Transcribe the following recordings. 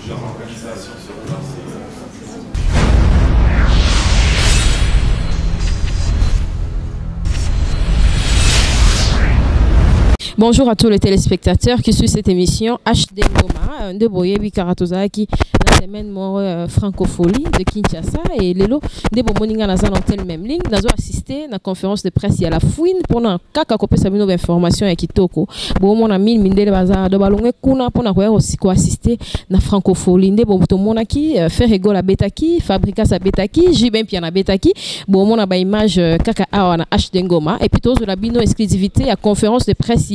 Leur organisation sur place. Bonjour à tous les téléspectateurs qui suivent cette émission HD Ngoma de Boyebi Karatozaki, la semaine francophonie de Kinshasa et Lelo de Bomoninga dans tel même ligne. Nous avons assisté à la conférence de presse à la fouine pour nous kaka kopé sa bino information et kitoko. Bon a mille mindele bazar de balongé kuna pour nous aussi assister na francophonie de bomoto monaki faire rigole à betaki fabrica sa betaki jibin piana betaki bon a ba image kaka awana HD Ngoma et puis tous de la bino exclusivité à conférence de presse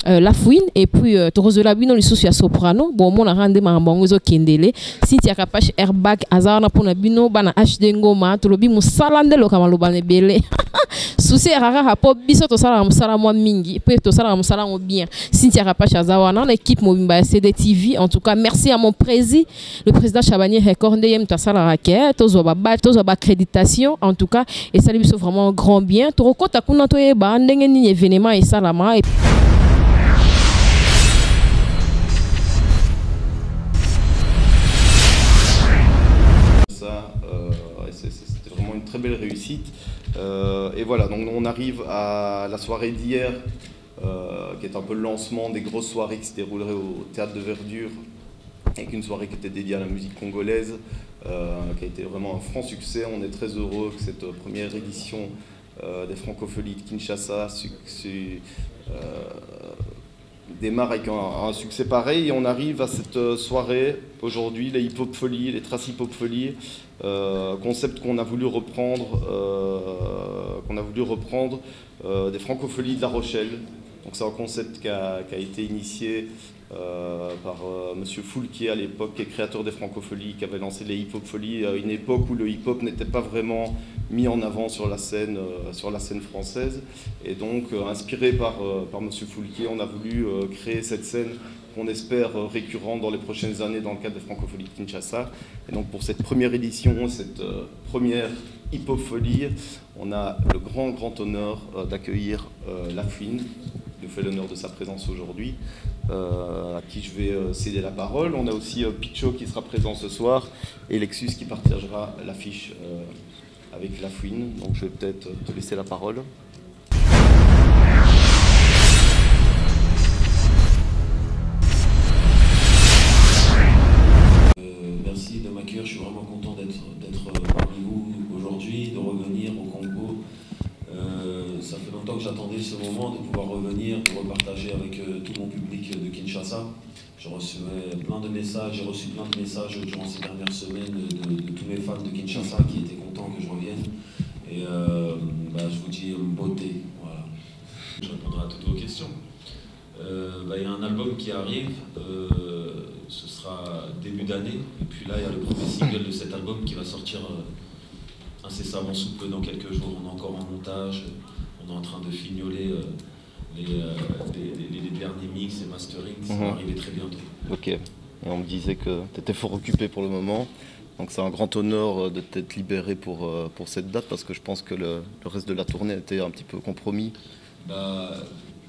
la fouine et puis Torozola bino li souci à soprano bon mon a rende ma mbongo kendele Cynthia Kapache airbag azana pona bino bana HD Ngoma to lobi musalande lo kama lobane bele souci rara hapo biso to sala musala mo mingi puis to sala musala mo bien Cynthia Kapache azawana l'équipe Mobimba CDTV en tout cas merci à mon président le président Chabani Recordem to sala raquet to zo ba accréditation en tout cas et ça lui biso vraiment grand bien to rekota kuna to e ba ndenge ni événement et salama et c'était vraiment une très belle réussite. Et voilà, donc on arrive à la soirée d'hier, qui est un peu le lancement des grosses soirées qui se dérouleraient au Théâtre de Verdure, avec une soirée qui était dédiée à la musique congolaise, qui a été vraiment un franc succès. On est très heureux que cette première édition des Francopholies de Kinshasa démarre avec un succès pareil, et on arrive à cette soirée aujourd'hui, les hip-hop folies, les traces hip-hop folies, concept qu'on a voulu reprendre, des francopholies de La Rochelle. Donc c'est un concept qui a été initié par Monsieur Foulquier à l'époque, qui est créateur des francopholies, qui avait lancé les hip-hop folies à une époque où le hip-hop n'était pas vraiment mis en avant sur la scène française. Et donc, inspiré par Monsieur Foulquier, on a voulu créer cette scène qu'on espère récurrente dans les prochaines années dans le cadre des francopholies de Kinshasa. Et donc, pour cette première édition, cette première hip-hop folie, on a le grand honneur d'accueillir La Fouine, qui nous fait l'honneur de sa présence aujourd'hui, à qui je vais céder la parole. On a aussi Picho qui sera présent ce soir et Lexus qui partagera l'affiche avec La Fouine. Donc je vais peut-être te laisser la parole. Merci de m'accueillir, je suis vraiment content d'être parmi vous aujourd'hui, de revenir au Congo. Ça fait longtemps que j'attendais ce moment de pouvoir revenir, de repartager avec tout mon public de Kinshasa. J'ai reçu plein de messages durant ces dernières semaines de tous mes fans de Kinshasa qui étaient contents que je revienne. Et je vous dis beauté, voilà. Je répondrai à toutes vos questions. Il y a un album qui arrive, ce sera début d'année. Et puis là, il y a le premier single de cet album qui va sortir incessamment sous peu dans quelques jours. On est encore en montage, on est en train de fignoler les derniers mix et mastering, ça va arriver très bientôt. Ok, et on me disait que tu étais fort occupé pour le moment. Donc c'est un grand honneur de t'être libéré pour cette date, parce que je pense que le reste de la tournée était un petit peu compromis. Là,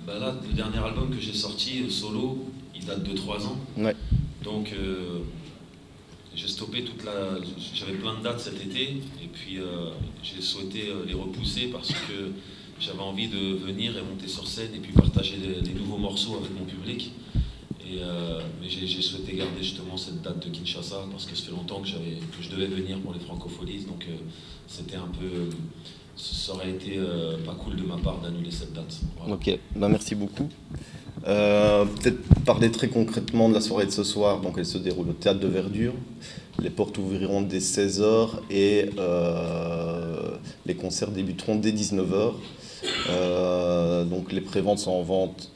le dernier album que j'ai sorti, solo, il date de 3 ans. Ouais. Donc j'ai stoppé j'avais plein de dates cet été, et puis j'ai souhaité les repousser parce que j'avais envie de venir et monter sur scène et puis partager des nouveaux morceaux avec mon public. Mais j'ai souhaité garder justement cette date de Kinshasa parce que ça fait longtemps que je devais venir pour les francopholies, donc c'était un peu, ça aurait été pas cool de ma part d'annuler cette date. Voilà. Ok, merci beaucoup. Peut-être parler très concrètement de la soirée de ce soir. Donc elle se déroule au Théâtre de Verdure. Les portes ouvriront dès 16h et les concerts débuteront dès 19h. Donc les préventes sont en vente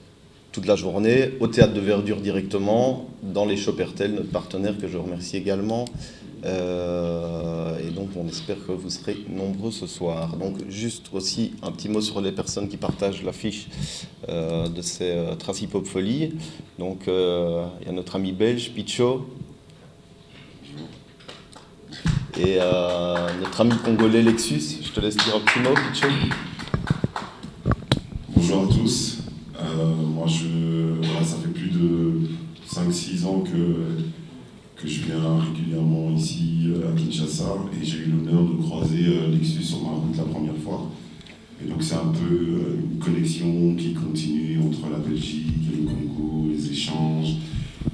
toute la journée, au Théâtre de Verdure directement, dans les shops RTL, notre partenaire que je remercie également. Et donc on espère que vous serez nombreux ce soir. Donc juste aussi un petit mot sur les personnes qui partagent l'affiche de ces Traces Hip Hop Folies. Donc il y a notre ami belge, Picho, et notre ami congolais, Lexus. Je te laisse dire un petit mot, Picho. Bonjour à tous. Moi, ça fait plus de 5-6 ans que que je viens régulièrement ici à Kinshasa et j'ai eu l'honneur de croiser Lexus sur ma route la première fois. Et donc c'est un peu une connexion qui continue entre la Belgique et le Congo, les échanges,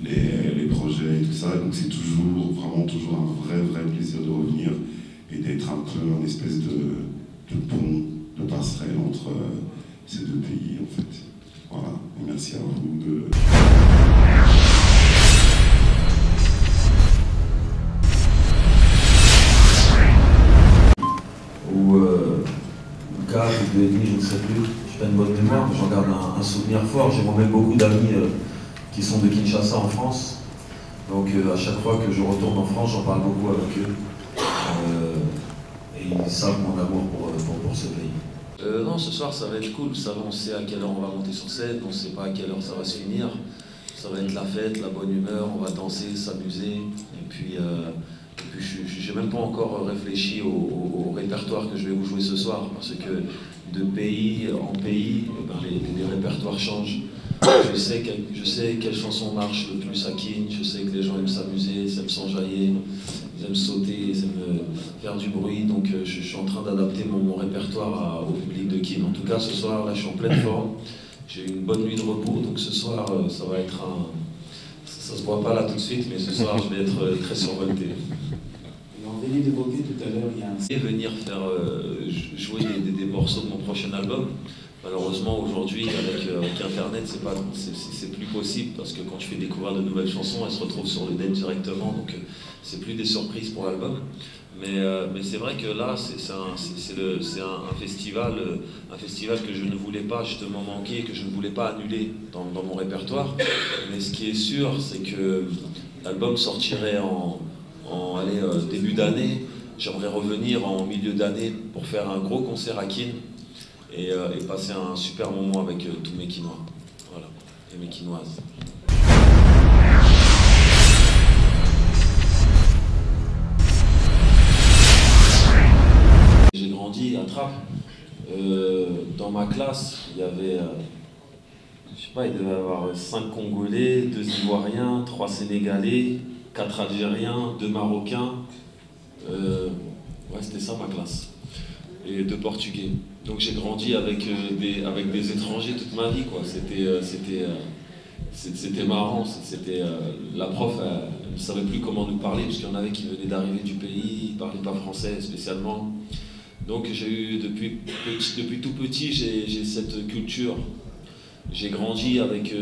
les projets et tout ça. Donc c'est toujours, vraiment toujours un vrai plaisir de revenir et d'être un peu un espèce de pont, de passerelle entre ces deux pays en fait. Voilà, et merci à vous de... Ou 4 ou 2,5, je ne sais plus. Je n'ai pas une bonne mémoire, mais j'en garde un souvenir fort. J'ai moi-même beaucoup d'amis qui sont de Kinshasa en France. Donc à chaque fois que je retourne en France, j'en parle beaucoup avec eux. Et ils savent mon amour pour ce pays. Non, ce soir ça va être cool. Vous savez, on sait à quelle heure on va monter sur scène, on ne sait pas à quelle heure ça va se finir. Ça va être la fête, la bonne humeur, on va danser, s'amuser. Et puis je n'ai même pas encore réfléchi au répertoire que je vais vous jouer ce soir, parce que de pays en pays, les répertoires changent. Je sais quelle chanson marche le plus à Kin, je sais que les gens aiment s'amuser, ils aiment s'enjailler, ils aiment sauter, ils aiment faire du bruit, donc je suis en train d'adapter mon répertoire au public de Kin. En tout cas, ce soir, là, je suis en pleine forme, j'ai eu une bonne nuit de repos, donc ce soir, ça va être un... Ça se voit pas là tout de suite, mais ce soir, je vais être très survolté. On venait d'évoquer tout à l'heure, il y a un... Et venir faire jouer des morceaux de mon prochain album. Malheureusement, aujourd'hui, avec Internet, c'est plus possible, parce que quand je fais découvrir de nouvelles chansons, elles se retrouvent sur le net directement, donc c'est plus des surprises pour l'album. Mais c'est vrai que là, c'est un festival que je ne voulais pas justement manquer, que je ne voulais pas annuler dans mon répertoire. Mais ce qui est sûr, c'est que l'album sortirait début d'année. J'aimerais revenir en milieu d'année pour faire un gros concert à Kin et passer un super moment avec tous mes Kinois. Voilà, et mes Kinoises. J'ai grandi à Trappes. Dans ma classe, il y avait, je sais pas, il devait y avoir 5 Congolais, 2 Ivoiriens, 3 Sénégalais, 4 Algériens, 2 Marocains. Ouais, c'était ça ma classe. Et 2 Portugais. Donc j'ai grandi avec des étrangers toute ma vie, quoi. C'était marrant. La prof, elle ne savait plus comment nous parler, parce qu'il y en avait qui venaient d'arriver du pays, ils ne parlaient pas français spécialement. Donc j'ai eu, depuis tout petit, j'ai cette culture. J'ai grandi avec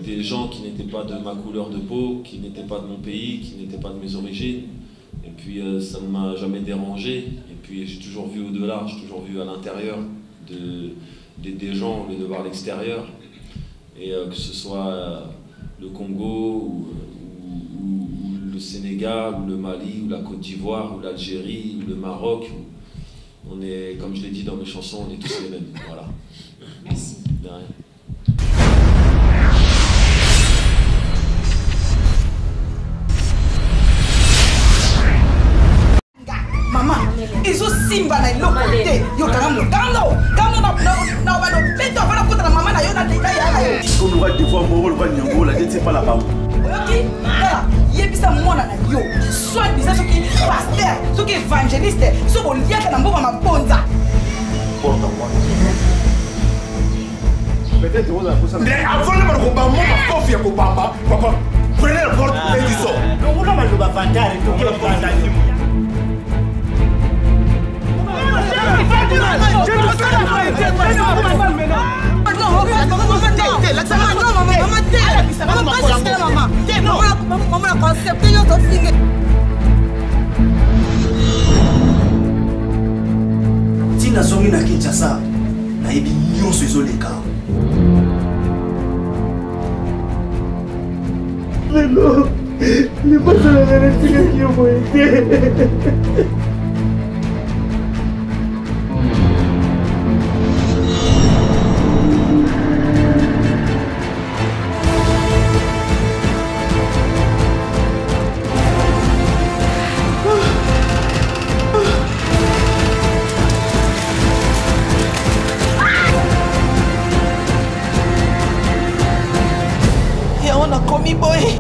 des gens qui n'étaient pas de ma couleur de peau, qui n'étaient pas de mon pays, qui n'étaient pas de mes origines. Et puis ça ne m'a jamais dérangé. Et puis j'ai toujours vu au-delà, j'ai toujours vu à l'intérieur des gens au lieu de voir l'extérieur. Et que ce soit le Congo ou le Sénégal, ou le Mali, ou la Côte d'Ivoire, ou l'Algérie, ou le Maroc. On est, comme je l'ai dit dans mes chansons, on est tous les mêmes. Voilà. Merci. De rien. Maman, ils ont simba na eloko te. Yo kanga na ba no beto ba na kota na maman na yo na deka ya. Comme le roi de voir Moro, le roi de Nyango, la tête c'est pas la bas. Oyoki, tala, yebisa mwana na yo. Soit bisa soki pasteur, soki évangéliste, so bo liaka na mboka mabonza. Porte-moi. Peut-être on a pour ça. Mais avant de me combattre, ma confiance au papa, papa, prenez la porte et du sort. Donc on a mal de bavardage, tout le monde. Tina zongi na Kinshasa na yebi nyonso ezoleka. Non, ne pas se la vérité qui est Ya on a commis boy.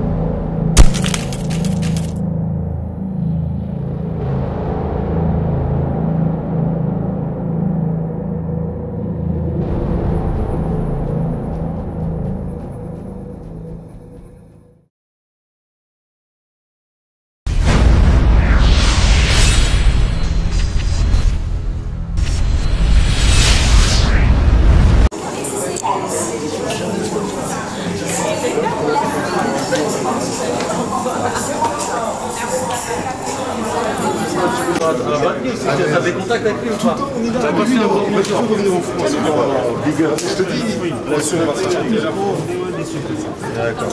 à la batterie aussi. Tu as des contacts avec lui ou pas? Il va toujours revenir en France. Je te dis, la surenactivité. D'accord.